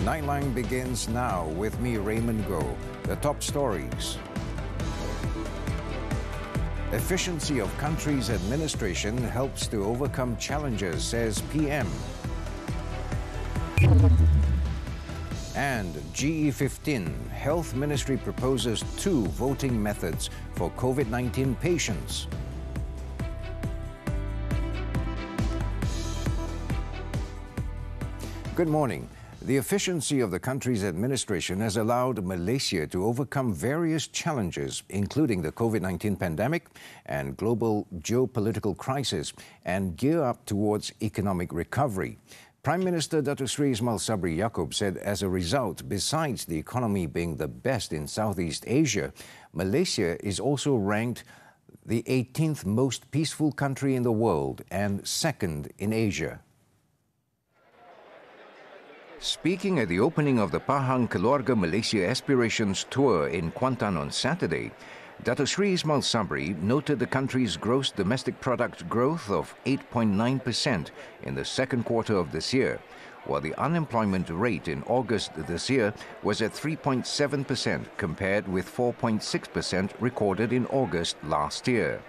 Nightline begins now with me, Raymond. The top stories. Efficiency of country's administration helps to overcome challenges, says PM. And GE15, Health Ministry proposes 2 voting methods for COVID-19 patients. Good morning. The efficiency of the country's administration has allowed Malaysia to overcome various challenges, including the COVID-19 pandemic and global geopolitical crisis, and gear up towards economic recovery. Prime Minister Datuk Seri Ismail Sabri Yaakob said as a result, besides the economy being the best in Southeast Asia, Malaysia is also ranked the 18th most peaceful country in the world and second in Asia. Speaking at the opening of the Pahang Keluarga Malaysia Aspirations Tour in Kuantan on Saturday, Datuk Seri Ismail Sabri noted the country's gross domestic product growth of 8.9% in the second quarter of this year, while the unemployment rate in August this year was at 3.7% compared with 4.6% recorded in August last year.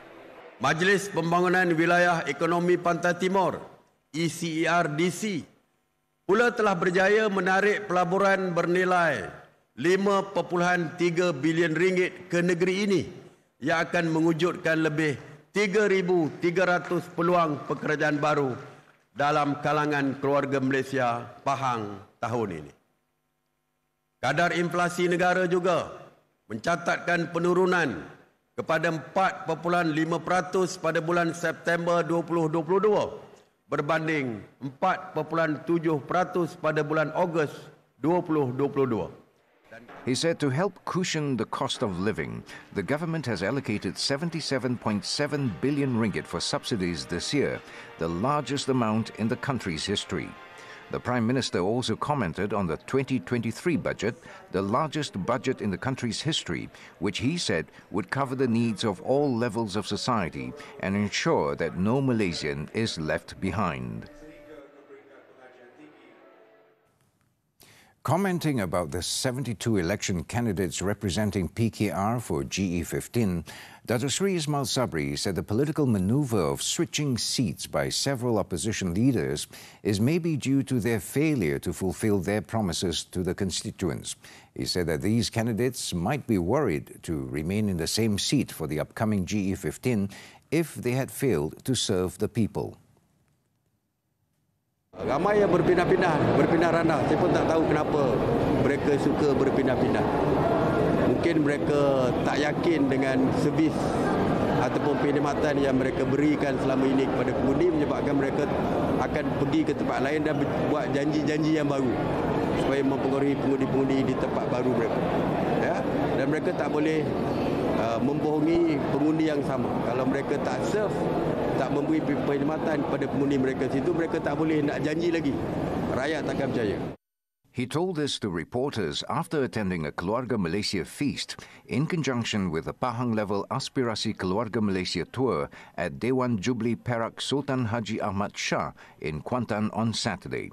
Majlis Pembangunan Wilayah Ekonomi Pantai Timur, ECERDC, pula telah berjaya menarik pelaburan bernilai 5.3 bilion ringgit ke negeri ini yang akan mewujudkan lebih 3,300 peluang pekerjaan baru dalam kalangan keluarga Malaysia Pahang tahun ini. Kadar inflasi negara juga mencatatkan penurunan kepada 4.5% pada bulan September 2022 berbanding 4.7% pada bulan Ogos 2022. He said to help cushion the cost of living, the government has allocated 77.7 billion ringgit for subsidies this year, the largest amount in the country's history. The Prime Minister also commented on the 2023 budget, the largest budget in the country's history, which he said would cover the needs of all levels of society and ensure that no Malaysian is left behind. Commenting about the 72 election candidates representing PKR for GE15, Datuk Seri Ismail Sabri said the political maneuver of switching seats by several opposition leaders is maybe due to their failure to fulfill their promises to the constituents. He said that these candidates might be worried to remain in the same seat for the upcoming GE15 if they had failed to serve the people. Ramai yang berpindah ranah. Saya pun tak tahu kenapa mereka suka berpindah-pindah. Mungkin mereka tak yakin dengan servis ataupun perkhidmatan yang mereka berikan selama ini kepada pengundi, menyebabkan mereka akan pergi ke tempat lain dan buat janji-janji yang baru supaya mempengaruhi pengundi-pengundi di tempat baru mereka. Ya? Dan mereka tak boleh membohongi pengundi yang sama. Kalau mereka tak serve, tak memberi perkhidmatan kepada pengundi mereka situ, mereka tak boleh nak janji lagi. Rakyat takkan percaya. He told this to reporters after attending a Keluarga Malaysia feast in conjunction with the Pahang-level Aspirasi Keluarga Malaysia tour at Dewan Jubli Perak Sultan Haji Ahmad Shah in Kuantan on Saturday.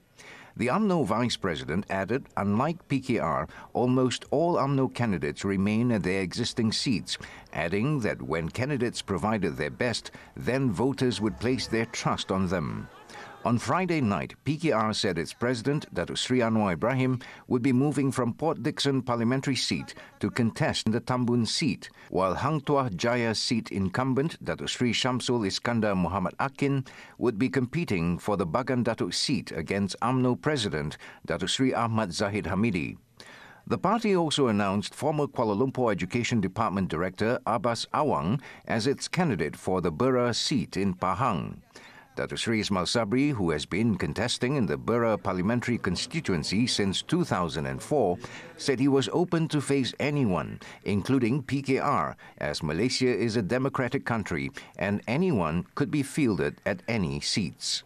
The UMNO Vice President added, unlike PKR, almost all UMNO candidates remain at their existing seats, adding that when candidates provided their best, then voters would place their trust on them. On Friday night, PKR said its president, Datuk Seri Anwar Ibrahim, would be moving from Port Dickson parliamentary seat to contest the Tambun seat, while Hang Tuah Jaya seat incumbent, Datuk Seri Syamsul Iskandar Muhammad Akin, would be competing for the Bagan Datuk seat against UMNO president, Datuk Seri Ahmad Zahid Hamidi. The party also announced former Kuala Lumpur Education Department Director Abbas Awang as its candidate for the Bera seat in Pahang. Datuk Seri Ismail Sabri, who has been contesting in the Bera parliamentary constituency since 2004, said he was open to face anyone, including PKR, as Malaysia is a democratic country and anyone could be fielded at any seats.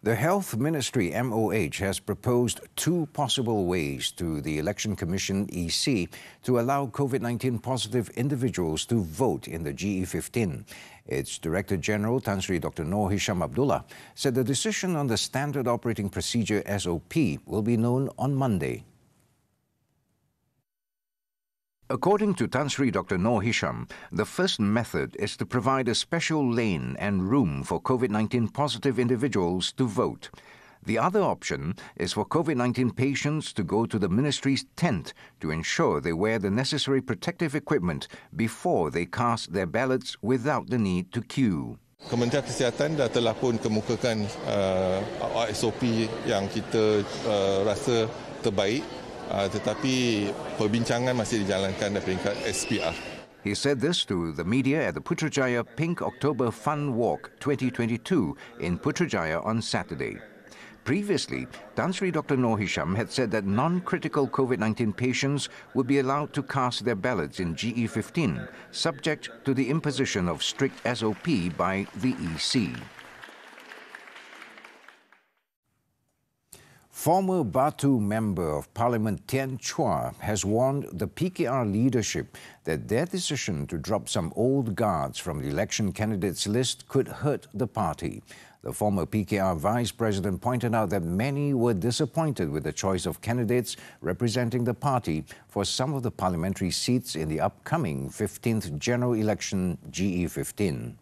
The Health Ministry, MOH, has proposed two possible ways to the Election Commission, EC, to allow COVID-19 positive individuals to vote in the GE15. Its Director General, Tan Sri Dr. Noor Hisham Abdullah, said the decision on the Standard Operating Procedure, SOP, will be known on Monday. According to Tan Sri Dr. Noor Hisham, the first method is to provide a special lane and room for COVID-19 positive individuals to vote. The other option is for COVID-19 patients to go to the ministry's tent to ensure they wear the necessary protective equipment before they cast their ballots without the need to queue. Kementerian Kesihatan telah pun kemukakan SOP yang kita rasa terbaik. Tetapi perbincangan masih dijalankan dari peringkat SPR. He said this to the media at the Putrajaya Pink October Fun Walk 2022 in Putrajaya on Saturday. Previously, Tan Sri Dr. Noor Hisham had said that non-critical COVID-19 patients would be allowed to cast their ballots in GE15, subject to the imposition of strict SOP by the EC. Former Batu Member of Parliament Tian Chua has warned the PKR leadership that their decision to drop some old guards from the election candidates list could hurt the party. The former PKR Vice President pointed out that many were disappointed with the choice of candidates representing the party for some of the parliamentary seats in the upcoming 15th general election GE15.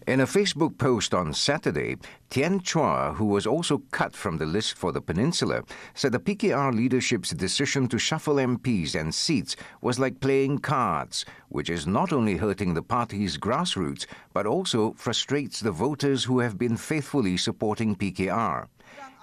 In a Facebook post on Saturday, Tian Chua, who was also cut from the list for the Peninsula, said the PKR leadership's decision to shuffle MPs and seats was like playing cards, which is not only hurting the party's grassroots, but also frustrates the voters who have been faithfully supporting PKR.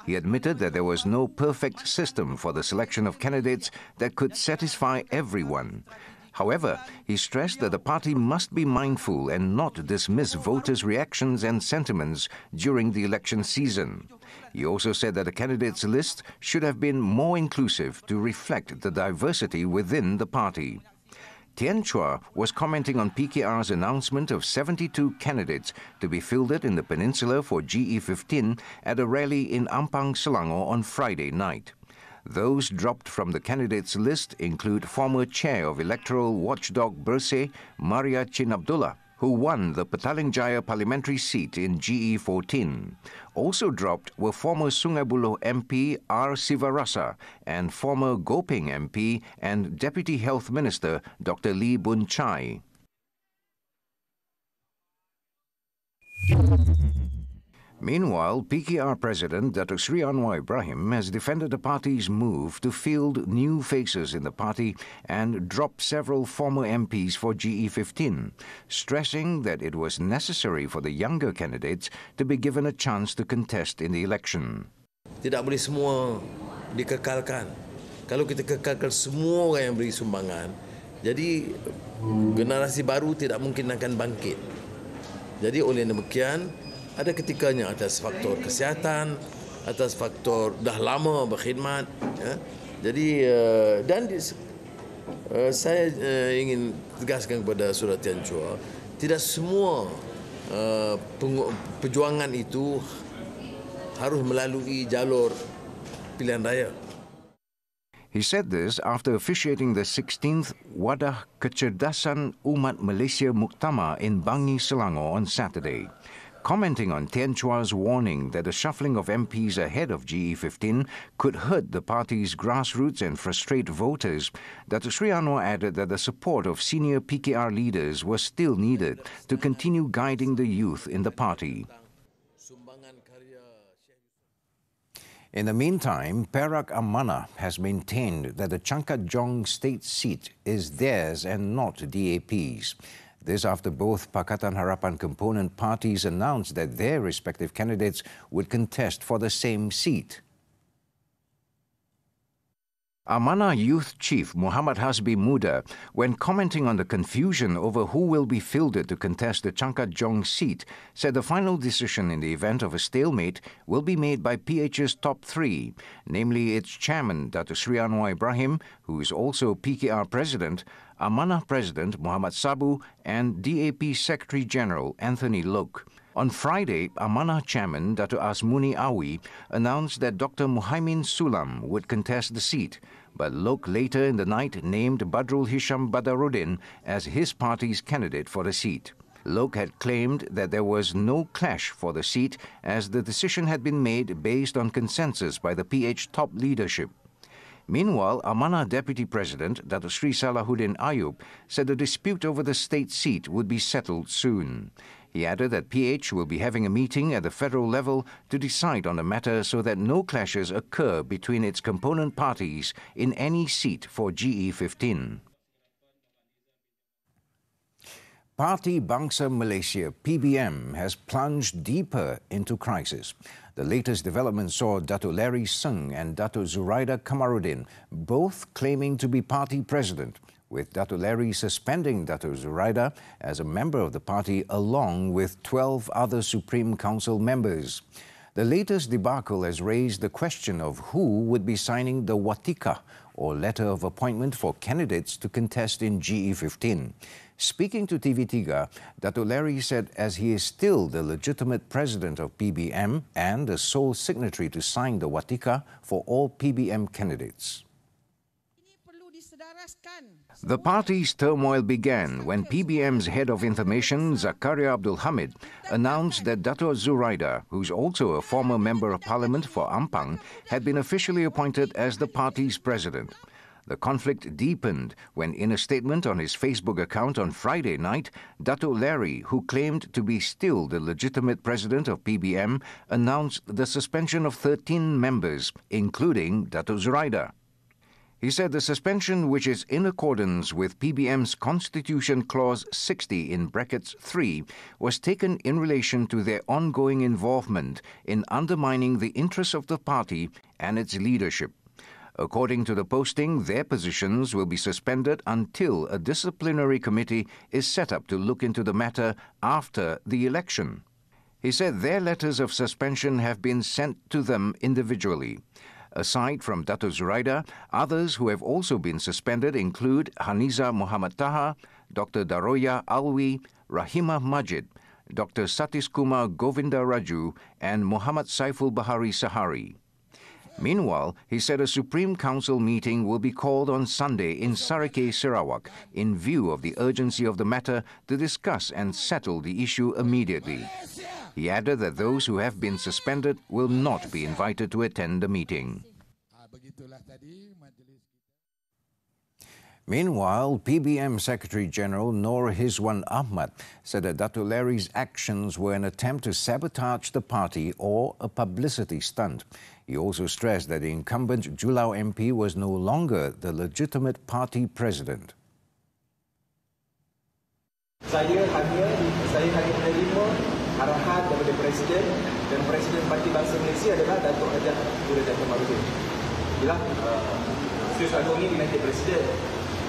He admitted that there was no perfect system for the selection of candidates that could satisfy everyone. However, he stressed that the party must be mindful and not dismiss voters' reactions and sentiments during the election season. He also said that the candidates' list should have been more inclusive to reflect the diversity within the party. Tian Chua was commenting on PKR's announcement of 72 candidates to be fielded in the Peninsula for GE15 at a rally in Ampang, Selangor on Friday night. Those dropped from the candidates list include former chair of electoral watchdog Bersih, Maria Chin Abdullah, who won the Petaling Jaya parliamentary seat in GE14. Also dropped were former Sungai Buloh MP R. Sivarasa and former Gopeng MP and Deputy Health Minister Dr. Lee Boon Chai. Meanwhile, PKR President Dr. Sri Anwar Ibrahim has defended the party's move to field new faces in the party and drop several former MPs for GE15, stressing that it was necessary for the younger candidates to be given a chance to contest in the election. Tidak boleh semua dikekalkan. Kalau kita kekalkan semua orang yang beri sumbangan, jadi generasi baru tidak mungkin akan bangkit. Jadi oleh demikian, ada ketikanya atas faktor kesihatan, atas faktor dah lama berkhidmat. Ya. Jadi saya ingin tegaskan kepada Saudara Tian Chua, tidak semua perjuangan itu harus melalui jalur pilihan raya. He said this after officiating the 16th Wadah Kecerdasan Umat Malaysia Muktamar in Bangi, Selangor on Saturday. Commenting on Tian Chua's warning that the shuffling of MPs ahead of GE15 could hurt the party's grassroots and frustrate voters, Dr. Sri Anwar added that the support of senior PKR leaders was still needed to continue guiding the youth in the party. In the meantime, Perak Amanah has maintained that the Changkat Jong state seat is theirs and not DAP's. This after both Pakatan Harapan component parties announced that their respective candidates would contest for the same seat. Amanah Youth Chief Muhammad Hasbi Muda, when commenting on the confusion over who will be fielded to contest the Changkat Jong seat, said the final decision in the event of a stalemate will be made by PH's top three, namely its chairman, Dr. Sri Anwar Ibrahim, who is also PKR President, Amanah President Muhammad Sabu, and DAP Secretary General Anthony Loke. On Friday, Amanah Chairman Dato' Asmuni Awi announced that Dr. Muhaimin Sulam would contest the seat, but Lok later in the night named Badrul Hisham Badaruddin as his party's candidate for the seat. Lok had claimed that there was no clash for the seat as the decision had been made based on consensus by the PH top leadership. Meanwhile, Amanah Deputy President Dato' Sri Salahuddin Ayub said the dispute over the state seat would be settled soon. He added that PH will be having a meeting at the federal level to decide on the matter so that no clashes occur between its component parties in any seat for GE15. Parti Bangsa Malaysia, PBM, has plunged deeper into crisis. The latest development saw Dato' Larry Seng and Dato' Zuraida Kamaruddin both claiming to be party president, with Dato' Larry suspending Dato' Zuraida as a member of the party along with 12 other Supreme Council members. The latest debacle has raised the question of who would be signing the Watika, or letter of appointment for candidates to contest in GE15. Speaking to TV3, Dato' Larry said as he is still the legitimate president of PBM and the sole signatory to sign the Watika for all PBM candidates. The party's turmoil began when PBM's head of information, Zakaria Abdul Hamid, announced that Dato' Zuraida, who's also a former member of parliament for Ampang, had been officially appointed as the party's president. The conflict deepened when, in a statement on his Facebook account on Friday night, Dato' Larry, who claimed to be still the legitimate president of PBM, announced the suspension of 13 members, including Dato' Zuraida. He said the suspension, which is in accordance with PBM's Constitution Clause 60 in brackets 3, was taken in relation to their ongoing involvement in undermining the interests of the party and its leadership. According to the posting, their positions will be suspended until a disciplinary committee is set up to look into the matter after the election. He said their letters of suspension have been sent to them individually. Aside from Dato' Zuraida, others who have also been suspended include Haniza Muhammad Taha, Dr. Daroya Alwi, Rahimah Majid, Dr. Satis Kumar Govinda Raju, and Muhammad Saiful Bahari Sahari. Meanwhile, he said a Supreme Council meeting will be called on Sunday in Sarike, Sarawak, in view of the urgency of the matter to discuss and settle the issue immediately. He added that those who have been suspended will not be invited to attend the meeting. Meanwhile, PBM Secretary General Nur Hizwan Ahmad said that Dato' Larry's actions were an attempt to sabotage the party or a publicity stunt. He also stressed that the incumbent Julau MP was no longer the legitimate party president. Saya hanya menerima arahan daripada Presiden dan Presiden Parti Bangsa Malaysia adalah Datuk Hajah Zuraida Kamaruddin. Ialah Sri Agung ini nanti Presiden.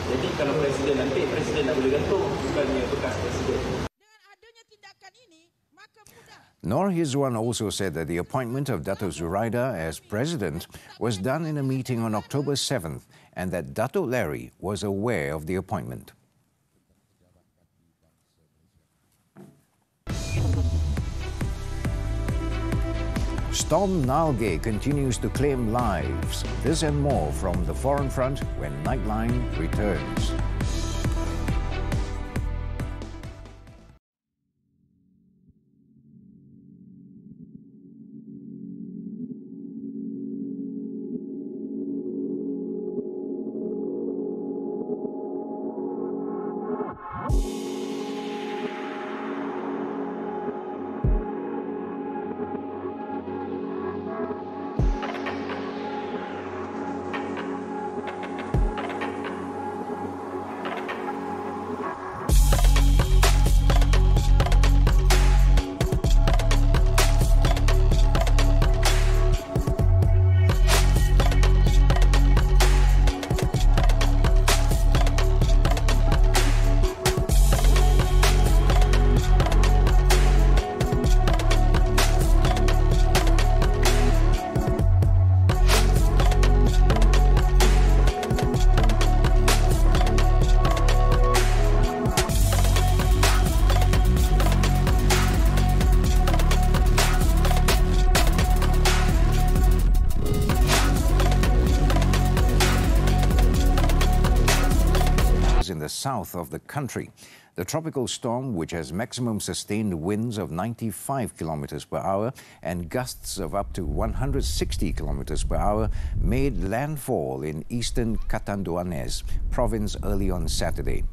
Jadi kalau Presiden nanti, Presiden tak boleh gantung bukannya bekas Presiden. Nur Hizwan also said that the appointment of Dato' Zuraida as president was done in a meeting on October 7th and that Dato' Larry was aware of the appointment. Storm Nalgae continues to claim lives. This and more from the foreign front when Nightline returns. south of the country. The tropical storm, which has maximum sustained winds of 95 kilometers per hour and gusts of up to 160 kilometers per hour, made landfall in eastern Catanduanes province early on Saturday.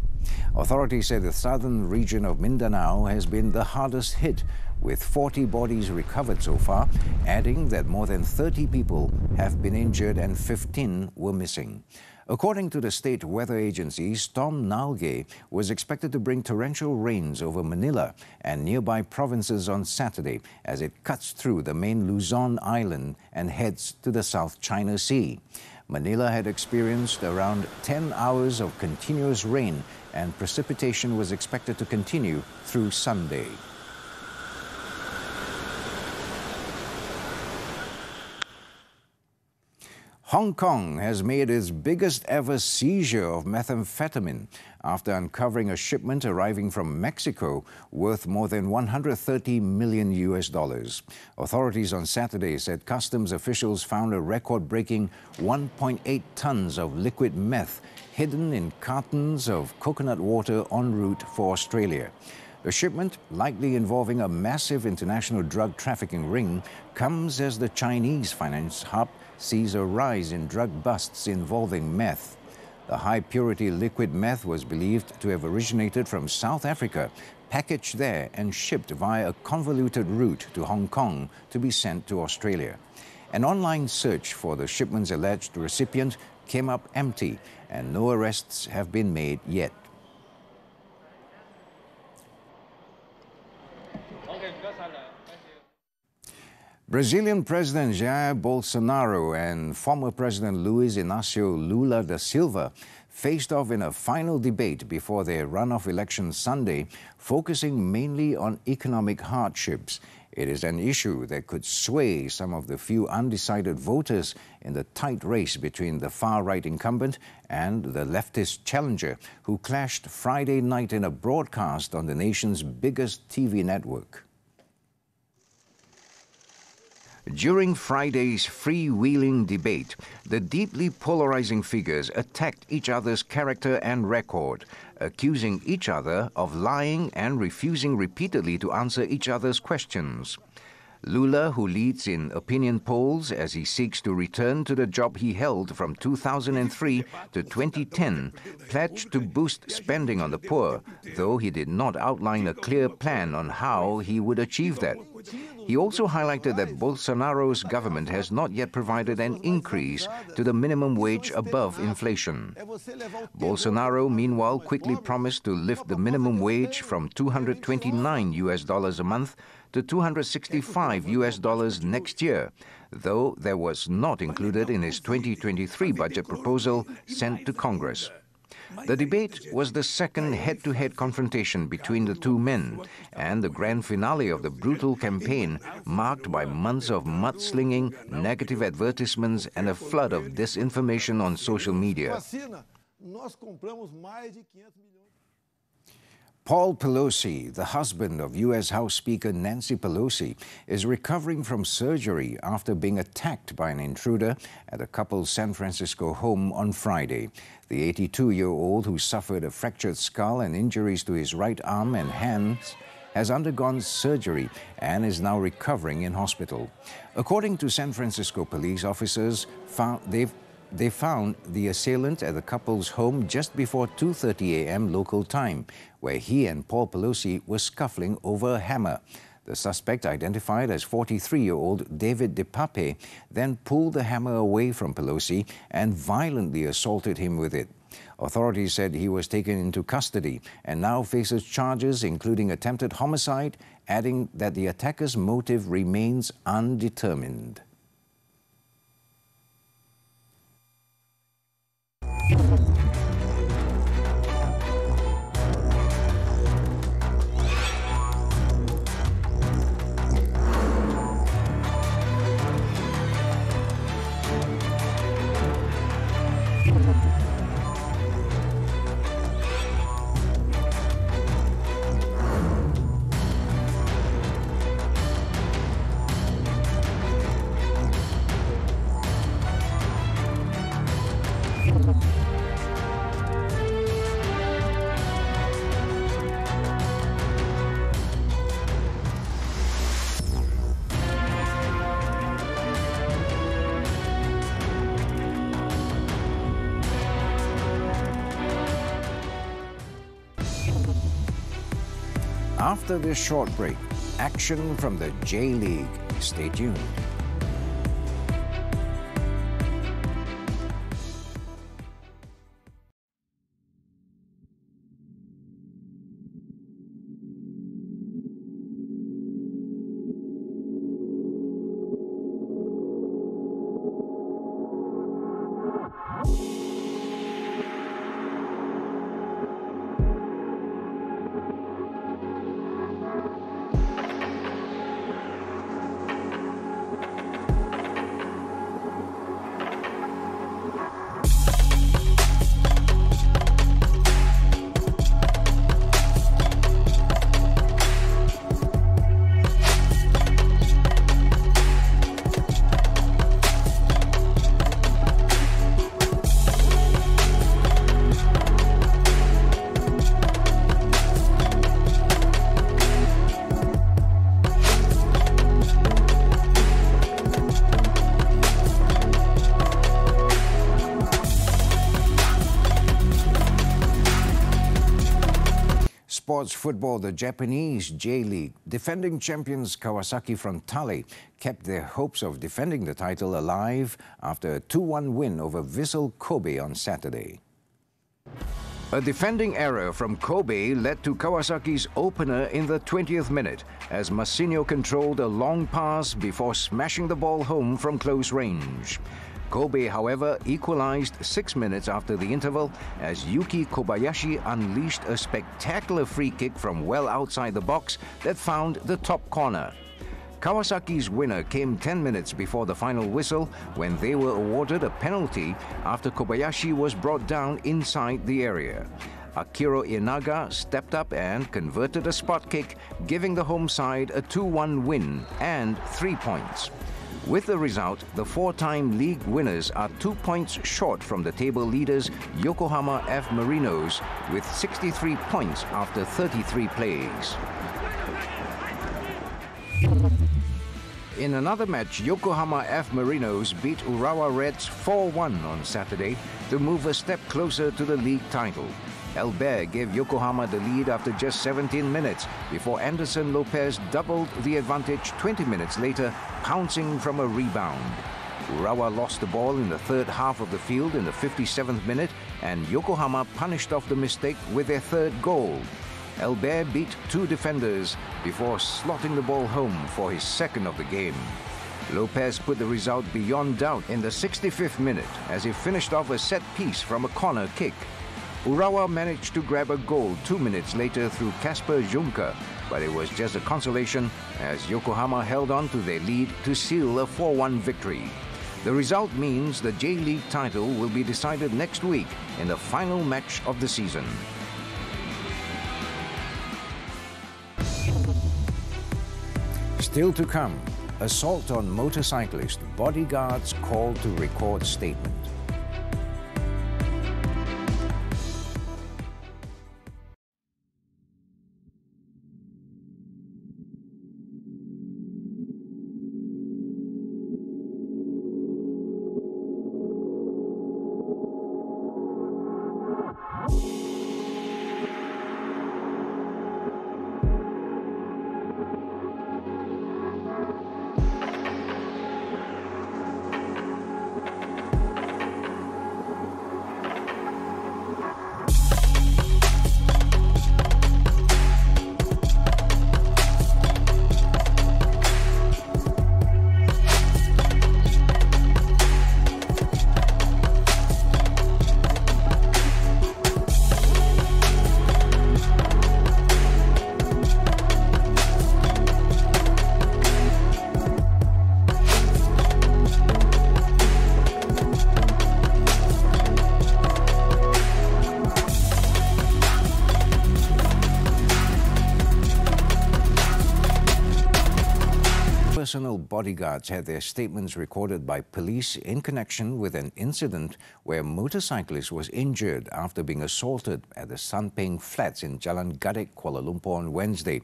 Authorities say the southern region of Mindanao has been the hardest hit, with 40 bodies recovered so far, adding that more than 30 people have been injured and 15 were missing. According to the state weather agency, Storm Nalgae was expected to bring torrential rains over Manila and nearby provinces on Saturday as it cuts through the main Luzon island and heads to the South China Sea. Manila had experienced around 10 hours of continuous rain, and precipitation was expected to continue through Sunday. Hong Kong has made its biggest ever seizure of methamphetamine after uncovering a shipment arriving from Mexico worth more than $130 million. Authorities on Saturday said customs officials found a record-breaking 1.8 tons of liquid meth hidden in cartons of coconut water en route for Australia. The shipment, likely involving a massive international drug trafficking ring, comes as the Chinese finance hub sees a rise in drug busts involving meth. The high-purity liquid meth was believed to have originated from South Africa, packaged there and shipped via a convoluted route to Hong Kong to be sent to Australia. An online search for the shipment's alleged recipient came up empty, and no arrests have been made yet. Brazilian President Jair Bolsonaro and former President Luiz Inácio Lula da Silva faced off in a final debate before their runoff election Sunday, focusing mainly on economic hardships. It is an issue that could sway some of the few undecided voters in the tight race between the far-right incumbent and the leftist challenger, who clashed Friday night in a broadcast on the nation's biggest TV network. During Friday's freewheeling debate, the deeply polarizing figures attacked each other's character and record, accusing each other of lying and refusing repeatedly to answer each other's questions. Lula, who leads in opinion polls as he seeks to return to the job he held from 2003 to 2010, pledged to boost spending on the poor, though he did not outline a clear plan on how he would achieve that. He also highlighted that Bolsonaro's government has not yet provided an increase to the minimum wage above inflation. Bolsonaro, meanwhile, quickly promised to lift the minimum wage from $229 a month to $265 next year, though that was not included in his 2023 budget proposal sent to Congress. The debate was the second head-to-head confrontation between the two men and the grand finale of the brutal campaign, marked by months of mudslinging, negative advertisements and a flood of disinformation on social media. Paul Pelosi, the husband of U.S. House Speaker Nancy Pelosi, is recovering from surgery after being attacked by an intruder at the couple's San Francisco home on Friday. The 82-year-old, who suffered a fractured skull and injuries to his right arm and hands, has undergone surgery and is now recovering in hospital. According to San Francisco police officers, they found the assailant at the couple's home just before 2:30 a.m. local time, where he and Paul Pelosi were scuffling over a hammer. The suspect, identified as 43-year-old David DePape, then pulled the hammer away from Pelosi and violently assaulted him with it. Authorities said he was taken into custody and now faces charges including attempted homicide, adding that the attacker's motive remains undetermined. After this short break, action from the J-League. Stay tuned. Sports football, the Japanese J-League defending champions Kawasaki Frontale kept their hopes of defending the title alive after a 2-1 win over Vissel Kobe on Saturday. A defending error from Kobe led to Kawasaki's opener in the 20th minute as Massinho controlled a long pass before smashing the ball home from close range. Kobe, however, equalized 6 minutes after the interval as Yuki Kobayashi unleashed a spectacular free kick from well outside the box that found the top corner. Kawasaki's winner came 10 minutes before the final whistle when they were awarded a penalty after Kobayashi was brought down inside the area. Akiro Inaga stepped up and converted a spot kick, giving the home side a 2-1 win and 3 points. With the result, the four-time league winners are 2 points short from the table leaders Yokohama F. Marinos with 63 points after 33 plays. In another match, Yokohama F. Marinos beat Urawa Reds 4-1 on Saturday to move a step closer to the league title. Elber gave Yokohama the lead after just 17 minutes before Anderson Lopez doubled the advantage 20 minutes later, pouncing from a rebound. Urawa lost the ball in the third half of the field in the 57th minute, and Yokohama punished off the mistake with their third goal. Elber beat two defenders before slotting the ball home for his second of the game. Lopez put the result beyond doubt in the 65th minute as he finished off a set piece from a corner kick. Urawa managed to grab a goal 2 minutes later through Kasper Juncker, but it was just a consolation as Yokohama held on to their lead to seal a 4-1 victory. The result means the J-League title will be decided next week in the final match of the season. Still to come, assault on motorcyclist, bodyguards called to record statement. Personal bodyguards had their statements recorded by police in connection with an incident where a motorcyclist was injured after being assaulted at the Sanpeng Flats in Jalan Gadek, Kuala Lumpur on Wednesday.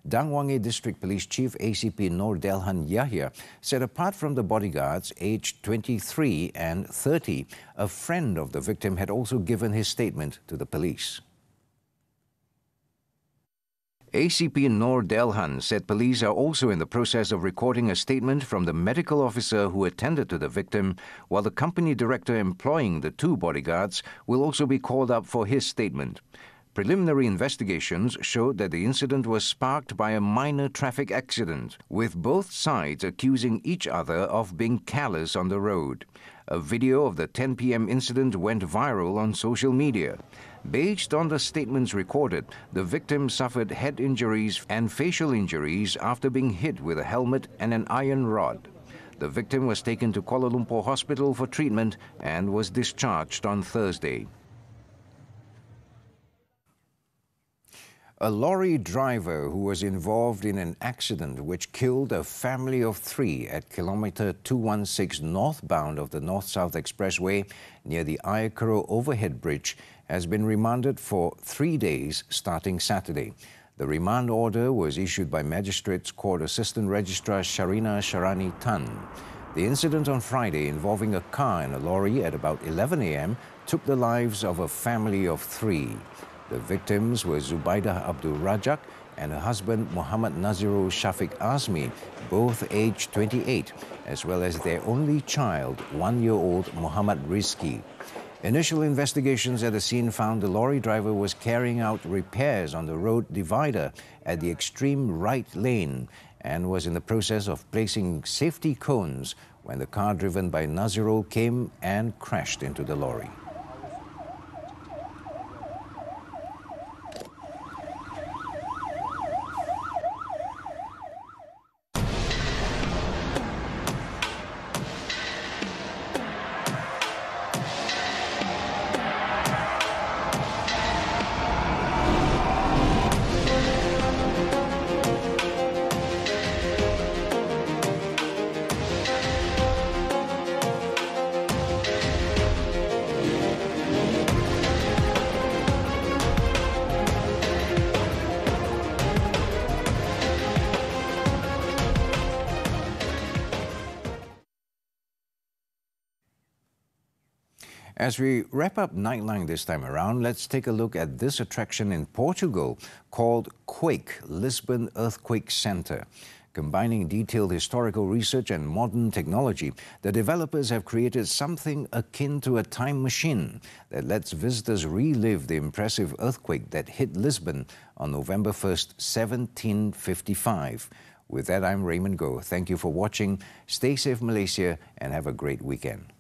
Dang Wangi District Police Chief ACP Nur Delhan Yahya said apart from the bodyguards aged 23 and 30, a friend of the victim had also given his statement to the police. ACP Noor Delhan said police are also in the process of recording a statement from the medical officer who attended to the victim, while the company director employing the two bodyguards will also be called up for his statement. Preliminary investigations showed that the incident was sparked by a minor traffic accident, with both sides accusing each other of being careless on the road. A video of the 10 p.m. incident went viral on social media. Based on the statements recorded, the victim suffered head injuries and facial injuries after being hit with a helmet and an iron rod. The victim was taken to Kuala Lumpur Hospital for treatment and was discharged on Thursday. A lorry driver who was involved in an accident which killed a family of 3 at kilometre 216 northbound of the North-South Expressway near the Ayakaro overhead bridge has been remanded for 3 days starting Saturday. The remand order was issued by Magistrates Court Assistant Registrar Sharina Sharani Tan. The incident on Friday involving a car and a lorry at about 11 a.m. took the lives of a family of 3. The victims were Zubaidah Abdul Rajak and her husband Muhammad Nazirul Shafiq Azmi, both aged 28, as well as their only child, 1-year-old Muhammad Rizki. Initial investigations at the scene found the lorry driver was carrying out repairs on the road divider at the extreme right lane and was in the process of placing safety cones when the car driven by Nazirul came and crashed into the lorry. As we wrap up Nightline this time around, let's take a look at this attraction in Portugal called Quake, Lisbon Earthquake Center. Combining detailed historical research and modern technology, the developers have created something akin to a time machine that lets visitors relive the impressive earthquake that hit Lisbon on November 1st, 1755. With that, I'm Raymond Goh. Thank you for watching. Stay safe, Malaysia, and have a great weekend.